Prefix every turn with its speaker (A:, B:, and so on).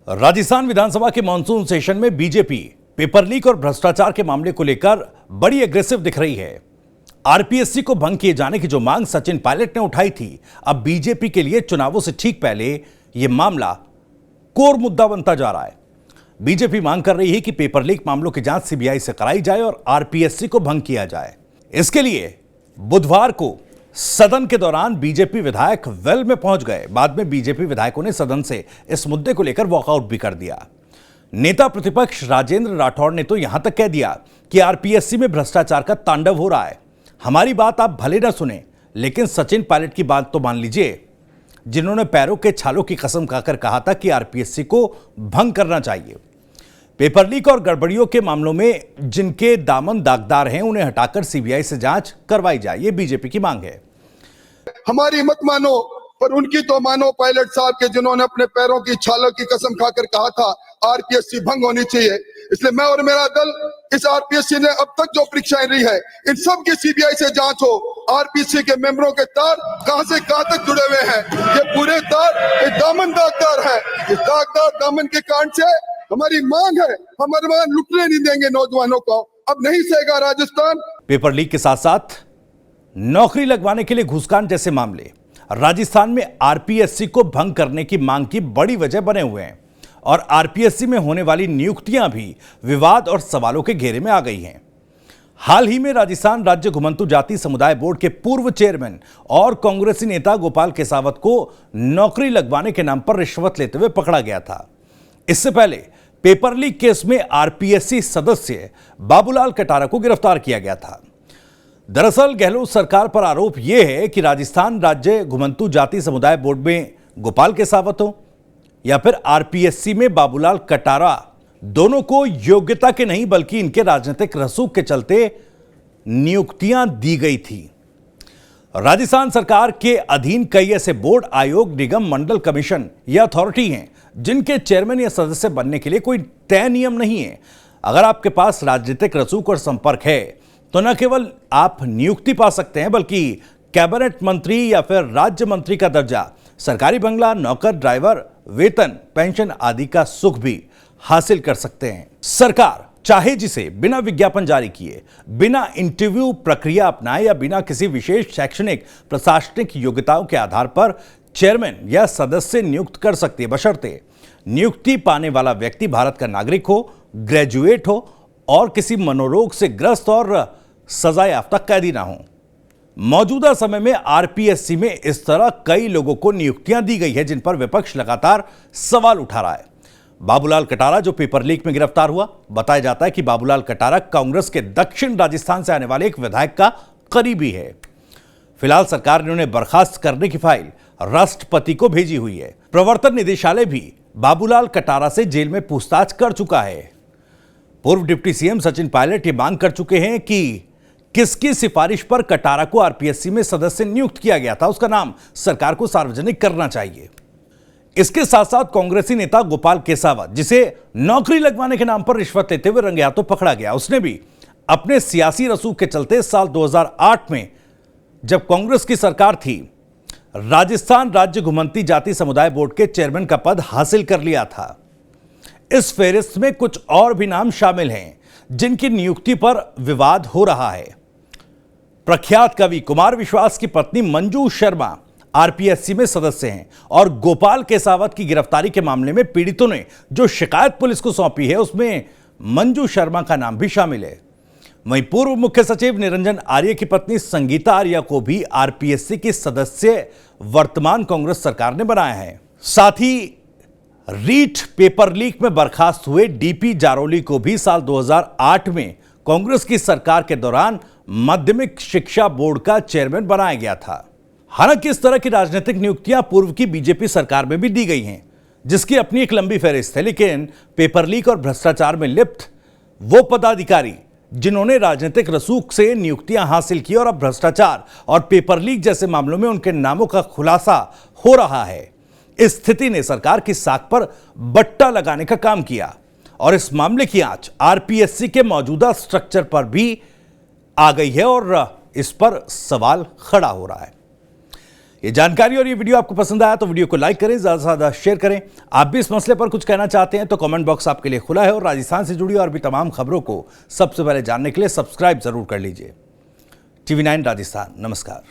A: राजस्थान विधानसभा के monsoon session में BJP paper leak और भ्रष्टाचार के मामले को लेकर बड़ी एग्रेसिव दिख रही है। आरपीएससी को भंग किए जाने की जो मांग सचिन पायलट ने उठाई थी, अब बीजेपी के लिए चुनावों से ठीक पहले यह मामला कोर मुद्दा बनता जा रहा है। बीजेपी मांग कर रही है कि पेपर लीक मामलों की जांच सीबीआई से कराई जाए और आरपीएससी को भंग किया जाए। इसके लिए बुधवार को सदन के दौरान बीजेपी विधायक वेल में पहुंच गए। बाद में बीजेपी विधायकों ने सदन से इस मुद्दे को लेकर वॉकआउट भी कर दिया। नेता प्रतिपक्ष राजेंद्र राठौड़ ने तो यहां तक कह दिया कि आरपीएससी में भ्रष्टाचार का तांडव हो रहा है। हमारी बात आप भले ना सुने, लेकिन सचिन पायलट की बात तो मान लीजिए, जिन्होंने पैरों के छालों की कसम खाकर कहा था कि आरपीएससी को भंग करना चाहिए। पेपर लीक और गड़बड़ियों के मामलों में जिनके दामन दागदार हैं, उन्हें हटाकर सीबीआई से जांच करवाई जाए, ये बीजेपी की मांग है।
B: हमारी मत मानो, पर उनकी तो मानो पायलट साहब के, जिन्होंने अपने पैरों की छालों की कसम खाकर कहा था आरपीएससी भंग होनी चाहिए। इसलिए मैं और मेरा दल इस आरपीएससी ने अब तक जो परीक्षाएं ली है, इन सब की सीबीआई से जांच हो। आरपीएससी के मेंबरों के तार कहां से कहां तक जुड़े हुए हैं, ये पूरे तार दामन दागदार है। इस दागदार दामन के कारण से हमारी मांग है, हम अरमान लुटने नहीं देंगे नौजवानों को। अब नहीं सहेगा राजस्थान।
A: पेपर लीक के साथ साथ नौकरी लगवाने के लिए घूसकांड जैसे मामले राजस्थान में आरपीएससी को भंग करने की मांग की बड़ी वजह बने हुए हैं और आरपीएससी में होने वाली नियुक्तियां भी विवाद और सवालों के घेरे में आ गई हैं। हाल ही में राजस्थान राज्य घुमंतु जाति समुदाय बोर्ड के पूर्व चेयरमैन और कांग्रेसी नेता गोपाल केसावत को नौकरी लगवाने के नाम पर रिश्वत लेते हुए पकड़ा गया था। इससे पहले पेपर लीक केस में आरपीएससी सदस्य बाबूलाल कटारा को गिरफ्तार किया गया था। दरअसल गहलोत सरकार पर आरोप यह है कि राजस्थान राज्य घुमंतु जाति समुदाय बोर्ड में गोपाल केसावत हो या फिर आरपीएससी में बाबूलाल कटारा, दोनों को योग्यता के नहीं बल्कि इनके राजनीतिक रसूख के चलते नियुक्तियां दी गई थी। राजस्थान सरकार के अधीन कई ऐसे बोर्ड, आयोग, निगम, मंडल, कमीशन या अथॉरिटी हैं जिनके चेयरमैन या सदस्य बनने के लिए कोई तय नियम नहीं है। अगर आपके पास राजनीतिक रसूख और संपर्क है तो न केवल आप नियुक्ति पा सकते हैं, बल्कि कैबिनेट मंत्री या फिर राज्य मंत्री का दर्जा, सरकारी बंगला, नौकर, ड्राइवर, वेतन, पेंशन आदि का सुख भी हासिल कर सकते हैं। सरकार चाहे जिसे बिना विज्ञापन जारी किए, बिना इंटरव्यू प्रक्रिया अपनाए या बिना किसी विशेष शैक्षणिक प्रशासनिक योग्यताओं के आधार पर चेयरमैन या सदस्य नियुक्त कर सकती है, बशर्ते नियुक्ति पाने वाला व्यक्ति भारत का नागरिक हो, ग्रेजुएट हो और किसी मनोरोग से ग्रस्त और सजा याफ्ता कैदी ना हो। मौजूदा समय में आरपीएससी में इस तरह कई लोगों को नियुक्तियां दी गई है जिन पर विपक्ष लगातार सवाल उठा रहा है। बाबूलाल कटारा जो पेपर लीक में गिरफ्तार हुआ, बताया जाता है कि बाबूलाल कटारा कांग्रेस के दक्षिण राजस्थान से आने वाले एक विधायक का करीबी है। फिलहाल सरकार ने उन्हें बर्खास्त करने की फाइल राष्ट्रपति को भेजी हुई है। प्रवर्तन निदेशालय भी बाबूलाल कटारा से जेल में पूछताछ कर चुका है। पूर्व डिप्टी सीएम सचिन पायलट ये मांग कर चुके हैं कि किसकी सिफारिश पर कटारा को आरपीएससी में सदस्य नियुक्त किया गया था, उसका नाम सरकार को सार्वजनिक करना चाहिए। इसके साथ साथ कांग्रेसी नेता गोपाल केसावत, जिसे नौकरी लगवाने के नाम पर रिश्वत लेते हुए रंगे हाथों पकड़ा गया, उसने भी अपने सियासी रसूख के चलते साल 2008 में जब कांग्रेस की सरकार थी, राजस्थान राज्य घुमंती जाति समुदाय बोर्ड के चेयरमैन का पद हासिल कर लिया था। इस फेहरिस्त में कुछ और भी नाम शामिल हैं जिनकी नियुक्ति पर विवाद हो रहा है। प्रख्यात कवि कुमार विश्वास की पत्नी मंजू शर्मा आरपीएससी में सदस्य हैं और गोपाल केसावत की गिरफ्तारी के मामले में पीड़ितों ने जो शिकायत पुलिस को सौंपी है, उसमें मंजू शर्मा का नाम भी शामिल है। वहीं पूर्व मुख्य सचिव निरंजन आर्य की पत्नी संगीता आर्य को भी आरपीएससी की सदस्य वर्तमान कांग्रेस सरकार ने बनाया है। साथ ही रीट पेपर लीक में बर्खास्त हुए डीपी जारोली को भी साल 2008 में कांग्रेस की सरकार के दौरान माध्यमिक शिक्षा बोर्ड का चेयरमैन बनाया गया था। हालांकि इस तरह की राजनीतिक नियुक्तियां पूर्व की बीजेपी सरकार में भी दी गई हैं, जिसकी अपनी एक लंबी फहरिस्त है। लेकिन पेपर लीक और भ्रष्टाचार में लिप्त वो पदाधिकारी जिन्होंने राजनीतिक रसूख से नियुक्तियां हासिल की और अब भ्रष्टाचार और पेपर लीक जैसे मामलों में उनके नामों का खुलासा हो रहा है, इस स्थिति ने सरकार की साख पर बट्टा लगाने का काम किया और इस मामले की आंच आरपीएससी के मौजूदा स्ट्रक्चर पर भी आ गई है और इस पर सवाल खड़ा हो रहा है। ये जानकारी और ये वीडियो आपको पसंद आया तो वीडियो को लाइक करें, ज्यादा से ज्यादा शेयर करें। आप भी इस मसले पर कुछ कहना चाहते हैं तो कमेंट बॉक्स आपके लिए खुला है और राजस्थान से जुड़ी और भी तमाम खबरों को सबसे पहले जानने के लिए सब्सक्राइब जरूर कर लीजिए। TV9 राजस्थान। नमस्कार।